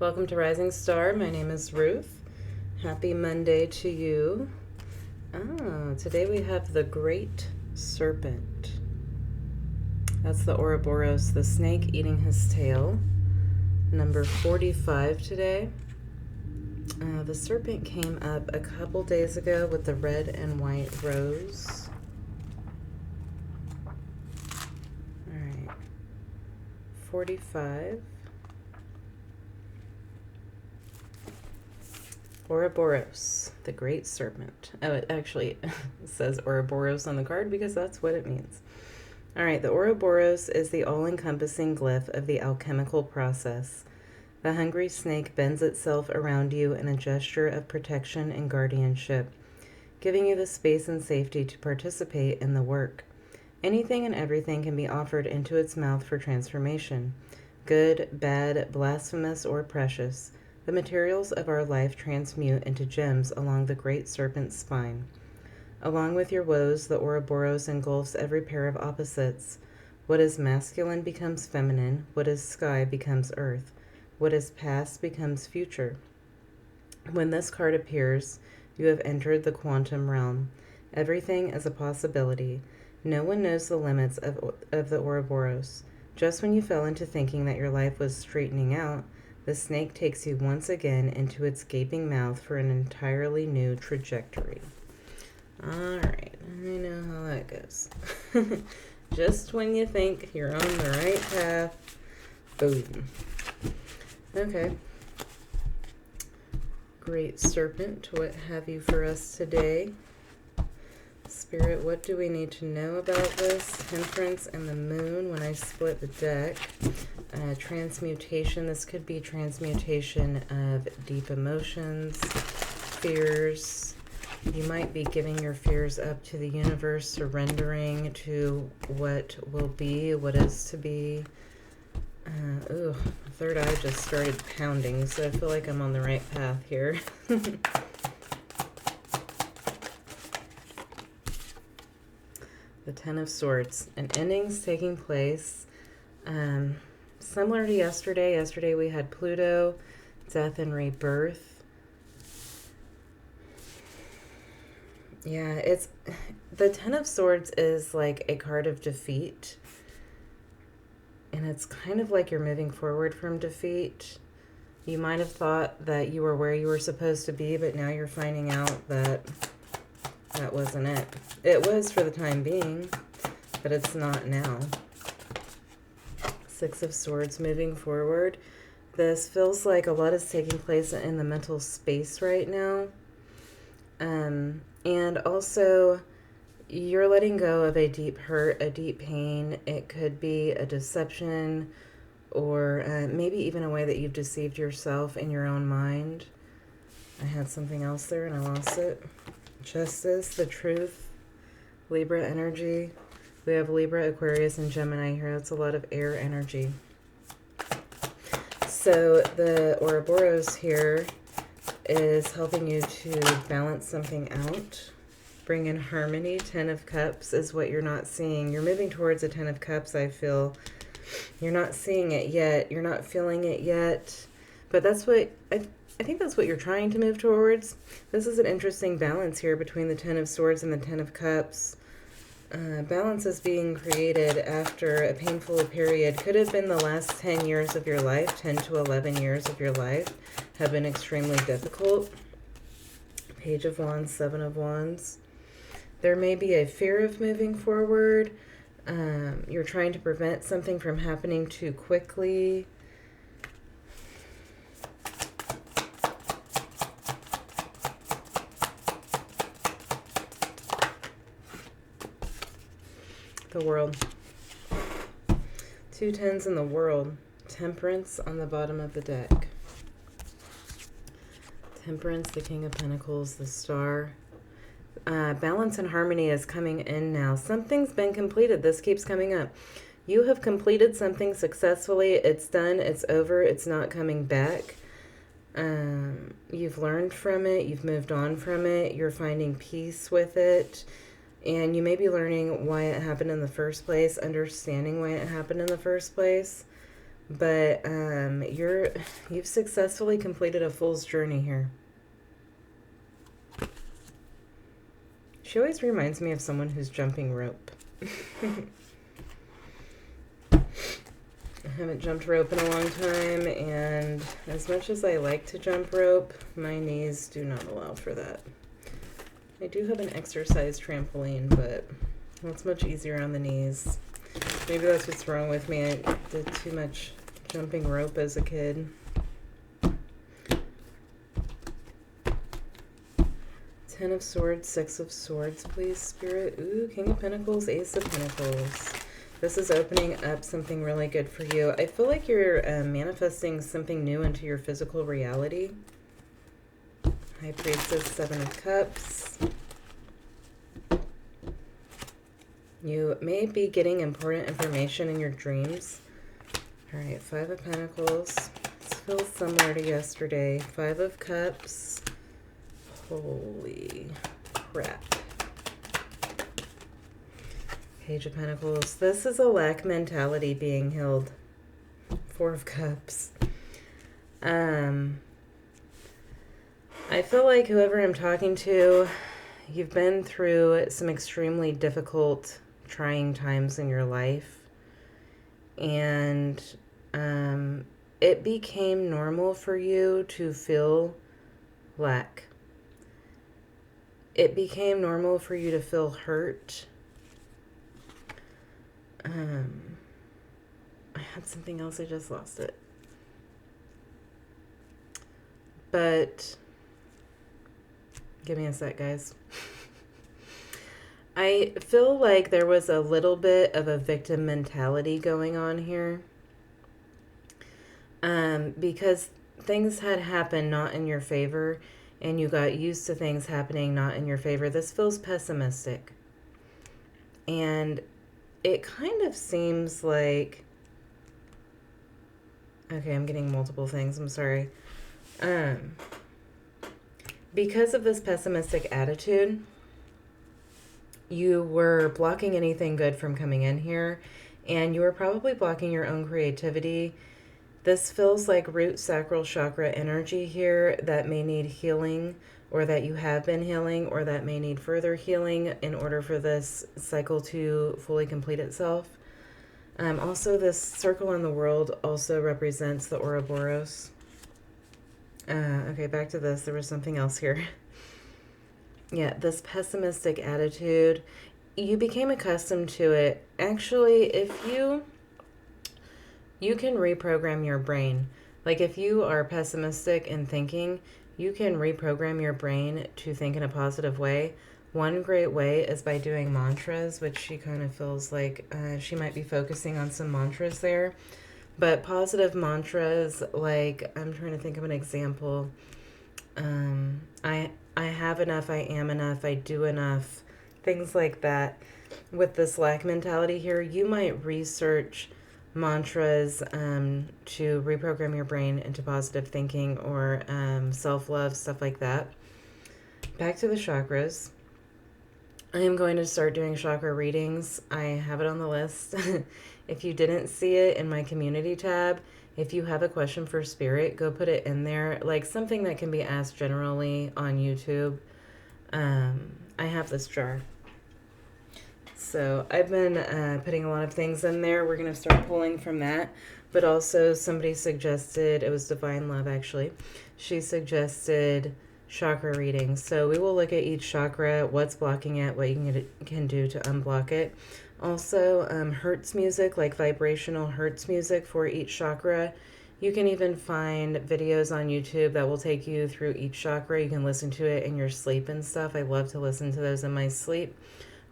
Welcome to Rising Star. My name is Ruth. Happy Monday to you. Today we have the Great Serpent. That's the Ouroboros, the snake eating his tail. Number 45 today. The serpent came up a couple days ago with the red and white rose. All right. 45. Ouroboros, the Great Serpent. Oh, it actually says Ouroboros on the card because that's what it means. All right, the Ouroboros is the all-encompassing glyph of the alchemical process. The hungry snake bends itself around you in a gesture of protection and guardianship, giving you the space and safety to participate in the work. Anything and everything can be offered into its mouth for transformation. Good, bad, blasphemous, or precious. The materials of our life transmute into gems along the great serpent's spine. Along with your woes, the Ouroboros engulfs every pair of opposites. What is masculine becomes feminine. What is sky becomes earth. What is past becomes future. When this card appears, you have entered the quantum realm. Everything is a possibility. No one knows the limits of the Ouroboros. Just when you fell into thinking that your life was straightening out, the snake takes you once again into its gaping mouth for an entirely new trajectory. All right, I know how that goes. Just when you think you're on the right path, boom. Okay. Great Serpent, what have you for us today? Spirit, what do we need to know about this? Temperance and the Moon when I split the deck. Transmutation, this could be transmutation of deep emotions, fears. You might be giving your fears up to the universe, surrendering to what will be, what is to be. Third eye just started pounding, so I feel like I'm on the right path here. The Ten of Swords. An ending's taking place. Similar to yesterday. Yesterday we had Pluto, death and rebirth. Yeah, it's the Ten of Swords is like a card of defeat. And it's kind of like you're moving forward from defeat. You might have thought that you were where you were supposed to be, but now you're finding out that that wasn't it. It was for the time being, but it's not now. Six of Swords, moving forward. This feels like a lot is taking place in the mental space right now. And also, you're letting go of a deep hurt, a deep pain. It could be a deception or maybe even a way that you've deceived yourself in your own mind. I had something else there and I lost it. Justice, the truth, Libra energy. We have Libra, Aquarius, and Gemini here. That's a lot of air energy. So the Ouroboros here is helping you to balance something out. Bring in harmony. Ten of Cups is what you're not seeing. You're moving towards a Ten of Cups, I feel. You're not seeing it yet. You're not feeling it yet. But that's what... I think that's what you're trying to move towards. This is an interesting balance here between the Ten of Swords and the Ten of Cups. Balance is being created after a painful period. Could have been the last 10 years of your life. 10 to 11 years of your life have been extremely difficult. Page of Wands, Seven of Wands. There may be a fear of moving forward. You're trying to prevent something from happening too quickly. The World. Two tens in the World. Temperance on the bottom of the deck. Temperance, the King of Pentacles, the Star. Balance and harmony is coming in now. Something's been completed. This keeps coming up. You have completed something successfully. It's done. It's over. It's not coming back. You've learned from it. You've moved on from it. You're finding peace with it. And you may be learning why it happened in the first place, understanding why it happened in the first place. but you've successfully completed a fool's journey here. She always reminds me of someone who's jumping rope. I haven't jumped rope in a long time, and as much as I like to jump rope, my knees do not allow for that. I do have an exercise trampoline, but that's much easier on the knees. Maybe that's what's wrong with me. I did too much jumping rope as a kid. 10 of Swords, 6 of Swords, please, Spirit. Ooh, King of Pentacles, Ace of Pentacles. This is opening up something really good for you. I feel like you're manifesting something new into your physical reality. High Priestess, 7 of Cups. You may be getting important information in your dreams. All right, 5 of Pentacles. This feels similar to yesterday. 5 of Cups. Holy crap. Page of Pentacles. This is a lack mentality being healed. 4 of Cups. I feel like whoever I'm talking to, you've been through some extremely difficult, trying times in your life. And it became normal for you to feel lack. It became normal for you to feel hurt. I had something else, I just lost it. But give me a sec, guys. I feel like there was a little bit of a victim mentality going on here. Because things had happened not in your favor, and you got used to things happening not in your favor. This feels pessimistic. And it kind of seems like... Okay, I'm getting multiple things. I'm sorry. Because of this pessimistic attitude, you were blocking anything good from coming in here, and you were probably blocking your own creativity. This feels like root sacral chakra energy here that may need healing, or that you have been healing, or that may need further healing in order for this cycle to fully complete itself. Also, this circle in the world also represents the Ouroboros. Okay, back to this. There was something else here. Yeah, this pessimistic attitude. You became accustomed to it. Actually, if you can reprogram your brain. Like if you are pessimistic in thinking, you can reprogram your brain to think in a positive way. One great way is by doing mantras, which she kind of feels like she might be focusing on some mantras there. But positive mantras, like, I'm trying to think of an example. I have enough, I am enough, I do enough, things like that. With this lack mentality here, you might research mantras to reprogram your brain into positive thinking or self-love, stuff like that. Back to the chakras. I am going to start doing chakra readings. I have it on the list. If you didn't see it in my community tab, if you have a question for Spirit, go put it in there. Like something that can be asked generally on YouTube. I have this jar. So I've been putting a lot of things in there. We're going to start pulling from that. But also somebody suggested, it was Divine Love actually, she suggested chakra readings. So we will look at each chakra, what's blocking it, what you can do to unblock it. Also, Hertz music, like vibrational Hertz music for each chakra. You can even find videos on YouTube that will take you through each chakra. You can listen to it in your sleep and stuff. I love to listen to those in my sleep.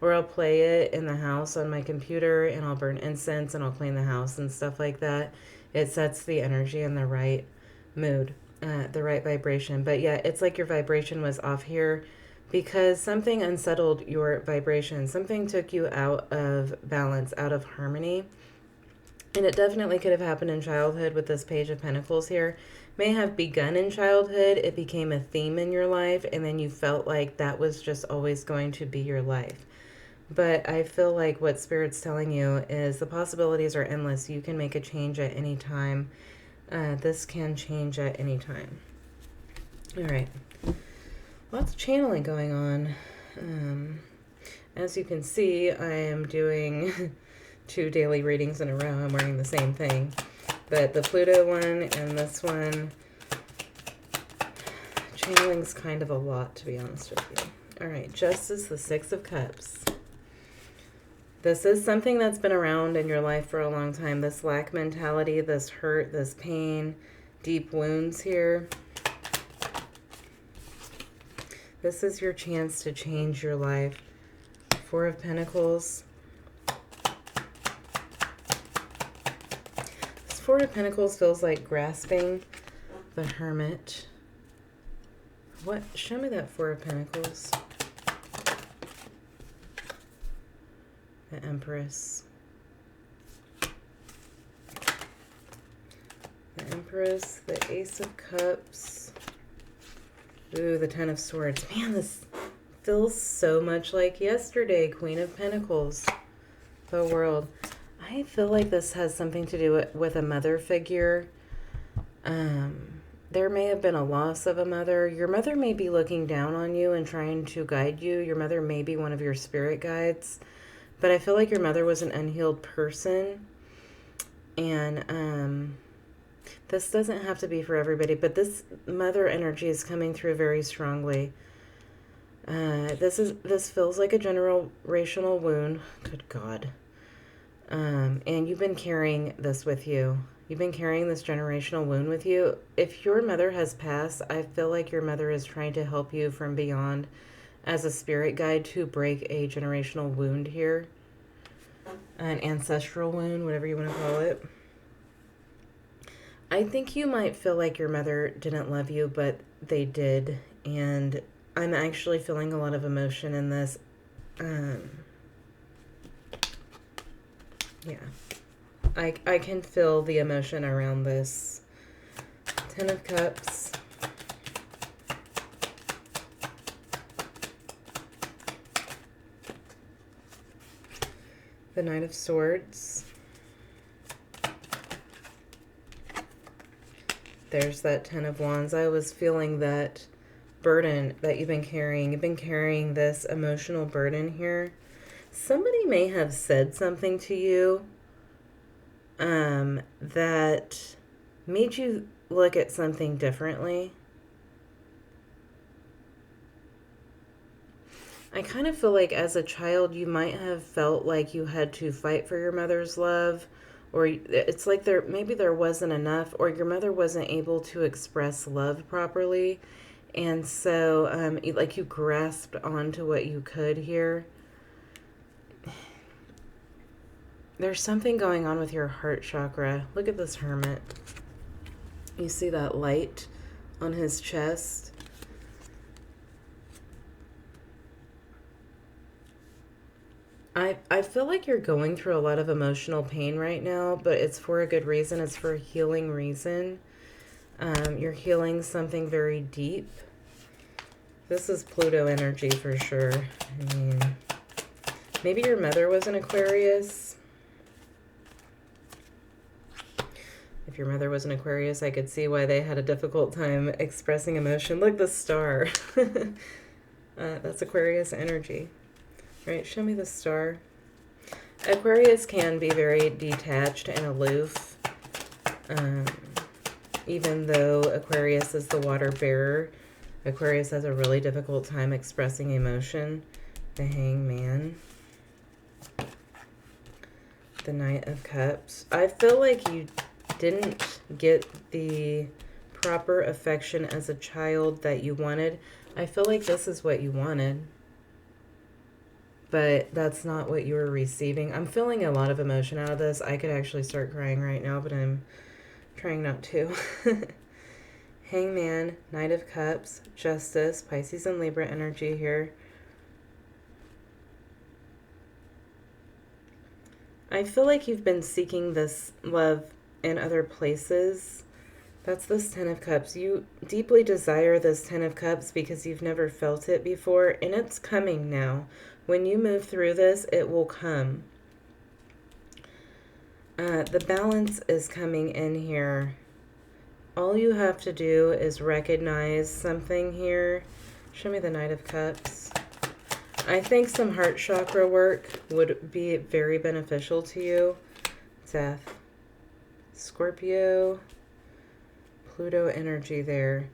Or I'll play it in the house on my computer, and I'll burn incense and I'll clean the house and stuff like that. It sets the energy in the right mood, the right vibration. But yeah, it's like your vibration was off here because something unsettled your vibration. Something took you out of balance, out of harmony. And it definitely could have happened in childhood with this Page of Pentacles here. May have begun in childhood. It became a theme in your life, and then you felt like that was just always going to be your life. But I feel like what Spirit's telling you is the possibilities are endless. You can make a change at any time. This can change at any time. All right. Lots of channeling going on. As you can see, I am doing 2 daily readings in a row. I'm wearing the same thing. But the Pluto one and this one, channeling's kind of a lot, to be honest with you. All right, Justice, the 6 of Cups. This is something that's been around in your life for a long time. This lack mentality, this hurt, this pain, deep wounds here. This is your chance to change your life. 4 of Pentacles. This 4 of Pentacles feels like grasping. The Hermit. What? Show me that 4 of Pentacles. The Empress. The Empress. The Ace of Cups. Ooh, the 10 of Swords. Man, this feels so much like yesterday. Queen of Pentacles. The World. I feel like this has something to do with a mother figure. There may have been a loss of a mother. Your mother may be looking down on you and trying to guide you. Your mother may be one of your spirit guides. But I feel like your mother was an unhealed person. And this doesn't have to be for everybody, but this mother energy is coming through very strongly. This feels like a generational wound. Good God. And you've been carrying this with you. You've been carrying this generational wound with you. If your mother has passed, I feel like your mother is trying to help you from beyond as a spirit guide to break a generational wound here. An ancestral wound, whatever you want to call it. I think you might feel like your mother didn't love you, but they did. And I'm actually feeling a lot of emotion in this. Yeah. I can feel the emotion around this. 10 of Cups. The Knight of Swords. There's that 10 of Wands. I was feeling that burden that you've been carrying. You've been carrying this emotional burden here. Somebody may have said something to you that made you look at something differently. I kind of feel like as a child you might have felt like you had to fight for your mother's love, or it's like maybe there wasn't enough, or your mother wasn't able to express love properly, and so like you grasped onto what you could here. There's something going on with your heart chakra. Look at this Hermit. You see that light on his chest? I feel like you're going through a lot of emotional pain right now, but it's for a good reason. It's for a healing reason. You're healing something very deep. This is Pluto energy for sure. I mean, maybe your mother was an Aquarius. If your mother was an Aquarius, I could see why they had a difficult time expressing emotion. Look, the star. That's Aquarius energy. Right, show me the star. Aquarius can be very detached and aloof. Even though Aquarius is the water bearer, Aquarius has a really difficult time expressing emotion. The Hangman. The Knight of Cups. I feel like you didn't get the proper affection as a child that you wanted. I feel like this is what you wanted, but that's not what you were receiving. I'm feeling a lot of emotion out of this. I could actually start crying right now, but I'm trying not to. Hangman, Knight of Cups, Justice, Pisces and Libra energy here. I feel like you've been seeking this love in other places. That's this 10 of Cups. You deeply desire this 10 of Cups because you've never felt it before, and it's coming now. When you move through this, it will come. The balance is coming in here. All you have to do is recognize something here. Show me the Knight of Cups. I think some heart chakra work would be very beneficial to you. Death. Scorpio. Pluto energy there.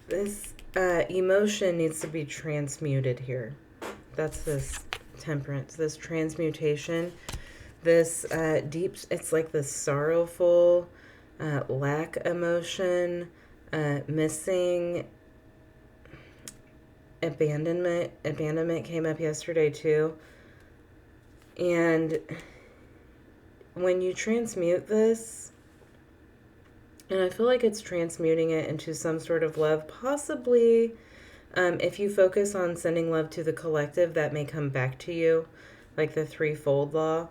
This emotion needs to be transmuted here. That's this Temperance, this transmutation, this deep, it's like this sorrowful lack emotion, missing, abandonment came up yesterday too. And when you transmute this, and I feel like it's transmuting it into some sort of love, possibly if you focus on sending love to the collective, that may come back to you, like the threefold law.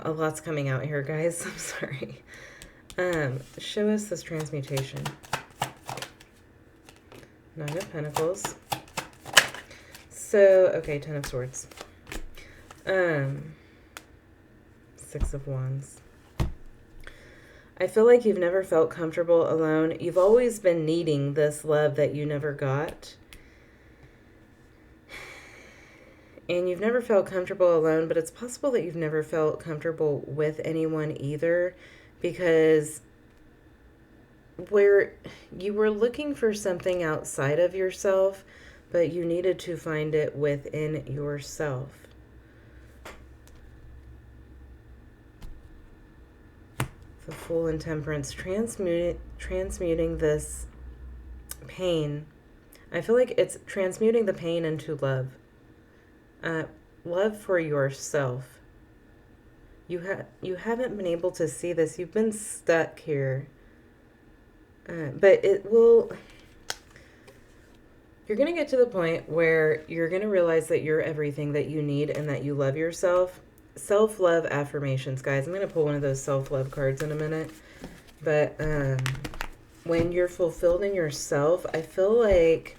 A lot's coming out here, guys. I'm sorry. Show us this transmutation. Nine of Pentacles. So, okay, Ten of Swords. Six of Wands. I feel like you've never felt comfortable alone. You've always been needing this love that you never got. And you've never felt comfortable alone, but it's possible that you've never felt comfortable with anyone either, because where you were looking for something outside of yourself, but you needed to find it within yourself. The Fool and Temperance, transmuting this pain. I feel like it's transmuting the pain into love. Love for yourself. You haven't been able to see this. You've been stuck here. But it will... You're going to get to the point where you're going to realize that you're everything that you need and that you love yourself. Self-love affirmations, guys. I'm going to pull one of those self-love cards in a minute. But when you're fulfilled in yourself, I feel like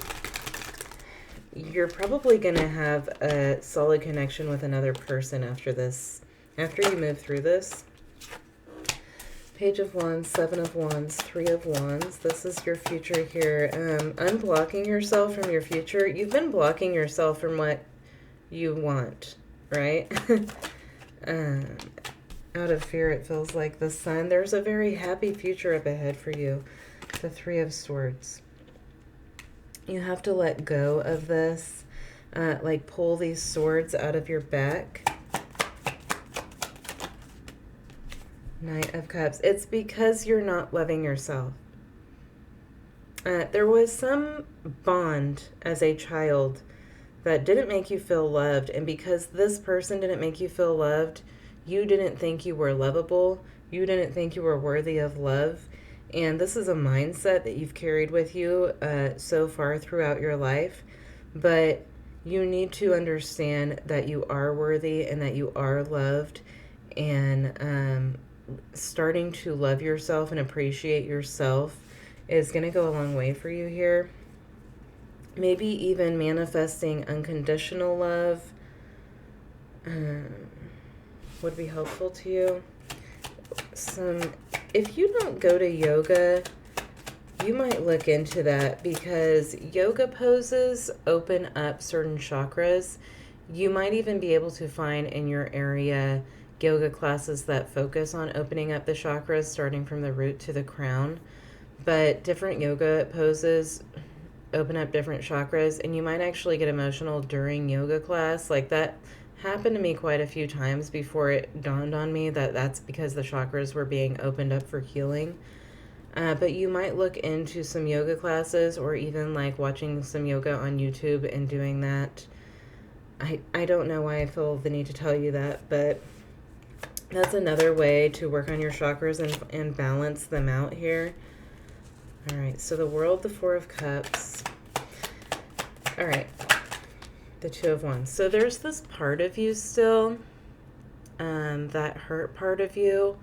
you're probably going to have a solid connection with another person after this. After you move through this. Page of Wands, Seven of Wands, Three of Wands. This is your future here. Unblocking yourself from your future. You've been blocking yourself from what you want, right? Out of fear, it feels like the Sun. There's a very happy future up ahead for you. The Three of Swords. You have to let go of this. Like pull these swords out of your back. Knight of Cups. It's because you're not loving yourself. There was some bond as a child that didn't make you feel loved, and because this person didn't make you feel loved, you didn't think you were lovable, you didn't think you were worthy of love, and this is a mindset that you've carried with you so far throughout your life, but you need to understand that you are worthy and that you are loved, and starting to love yourself and appreciate yourself is going to go a long way for you here. Maybe even manifesting unconditional love would be helpful to you. If you don't go to yoga, you might look into that, because yoga poses open up certain chakras. You might even be able to find in your area yoga classes that focus on opening up the chakras, starting from the root to the crown. But different yoga poses open up different chakras, and you might actually get emotional during yoga class. Like, that happened to me quite a few times before it dawned on me that that's because the chakras were being opened up for healing. But you might look into some yoga classes, or even like watching some yoga on YouTube and doing that. I don't know why I feel the need to tell you that, but that's another way to work on your chakras and balance them out here. All right, so the World, the Four of Cups. All right, the Two of Wands. So there's this part of you still, that hurt part of you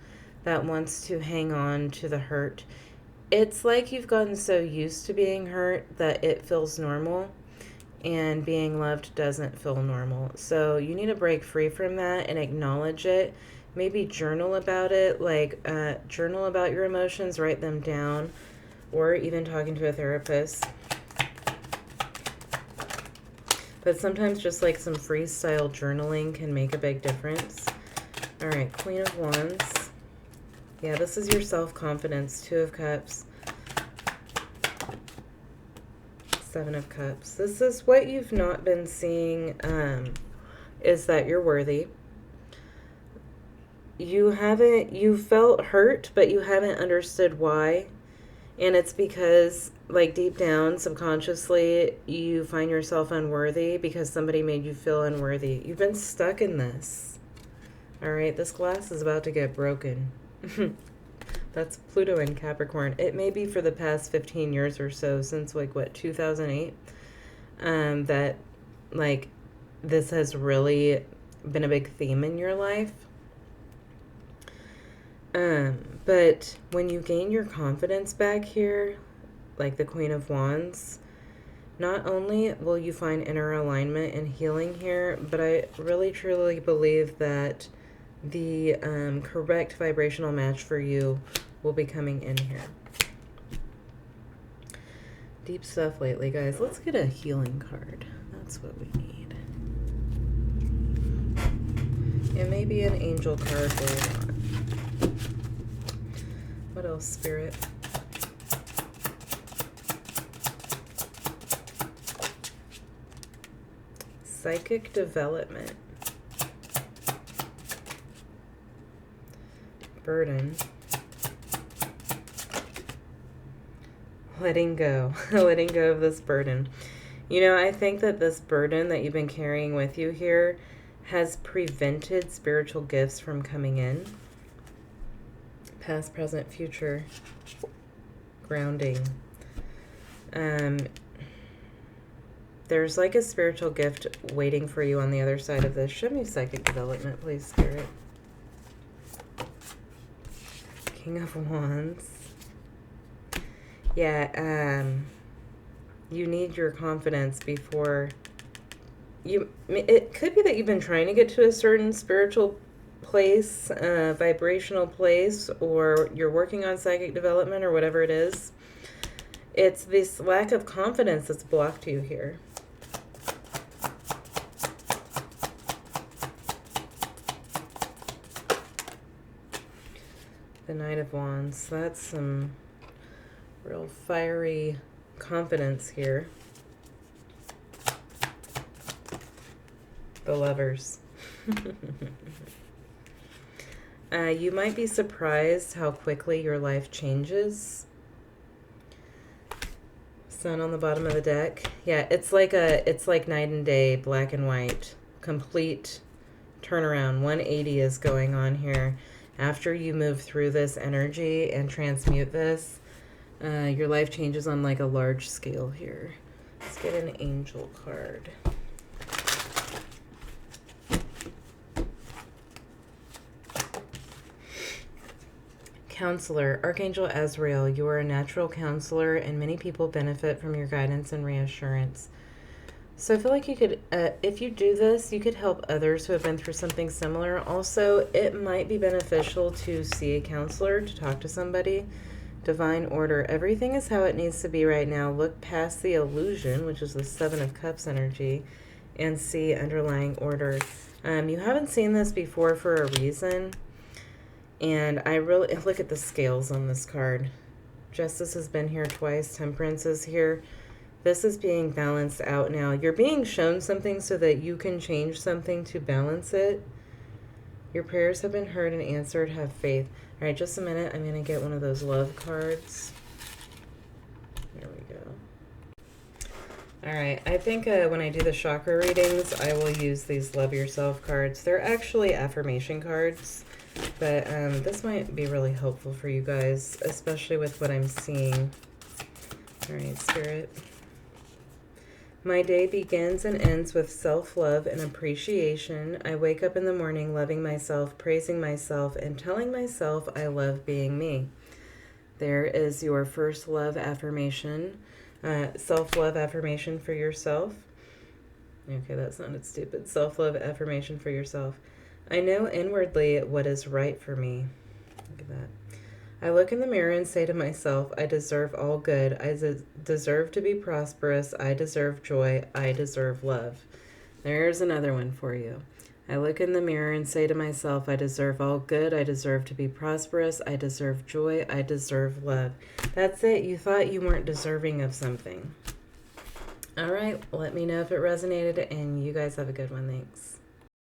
that wants to hang on to the hurt. It's like you've gotten so used to being hurt that it feels normal, and being loved doesn't feel normal. So you need to break free from that and acknowledge it. Maybe journal about it, like journal about your emotions, write them down, or even talking to a therapist. But sometimes just like some freestyle journaling can make a big difference. All right, Queen of Wands. Yeah, this is your self-confidence. Two of Cups. Seven of Cups. This is what you've not been seeing, is that you're worthy. You felt hurt, but you haven't understood why. And it's because, like, deep down, subconsciously, you find yourself unworthy because somebody made you feel unworthy. You've been stuck in this. All right, this glass is about to get broken. That's Pluto in Capricorn. It may be for the past 15 years or so, since, like, what, 2008? That, like, this has really been a big theme in your life. But when you gain your confidence back here, like the Queen of Wands, not only will you find inner alignment and healing here, but I really truly believe that the correct vibrational match for you will be coming in here. Deep stuff lately, guys. Let's get a healing card. That's what we need. And maybe an angel card later on. What else, Spirit? Psychic development. Burden. Letting go. Letting go of this burden. You know, I think that this burden that you've been carrying with you here has prevented spiritual gifts from coming in. Past, present, future. Grounding. There's like a spiritual gift waiting for you on the other side of this. Show me psychic development, please, Spirit. King of Wands. Yeah, you need your confidence before you... It could be that you've been trying to get to a certain spiritual place, vibrational place, or you're working on psychic development or whatever it is. It's this lack of confidence that's blocked you here. The Knight of Wands. That's some real fiery confidence here. The Lovers. You might be surprised how quickly your life changes. Sun on the bottom of the deck. Yeah, it's like night and day, black and white. Complete turnaround. 180 is going on here. After you move through this energy and transmute this, your life changes on like a large scale here. Let's get an angel card. Counselor, Archangel Azrael, you are a natural counselor and many people benefit from your guidance and reassurance. So I feel like you could, if you do this, you could help others who have been through something similar. Also, it might be beneficial to see a counselor, to talk to somebody. Divine order. Everything is how it needs to be right now. Look past the illusion, which is the Seven of Cups energy, and see underlying order. You haven't seen this before for a reason. And I really, look at the scales on this card. Justice has been here twice. Temperance is here. This is being balanced out now. You're being shown something so that you can change something to balance it. Your prayers have been heard and answered. Have faith. All right, just a minute. I'm going to get one of those love cards. There we go. All right, I think when I do the chakra readings, I will use these Love Yourself cards. They're actually affirmation cards. But this might be really helpful for you guys, especially with what I'm seeing. All right, Spirit. My day begins and ends with self-love and appreciation. I wake up in the morning loving myself, praising myself, and telling myself I love being me. there is your first love affirmation, self-love affirmation for yourself. Okay, that sounded stupid. Self-love affirmation for yourself. I know inwardly what is right for me. Look at that. I look in the mirror and say to myself, I deserve all good. I deserve to be prosperous. I deserve joy. I deserve love. There's another one for you. I look in the mirror and say to myself, I deserve all good. I deserve to be prosperous. I deserve joy. I deserve love. That's it. You thought you weren't deserving of something. All right. Let me know if it resonated, and you guys have a good one. Thanks.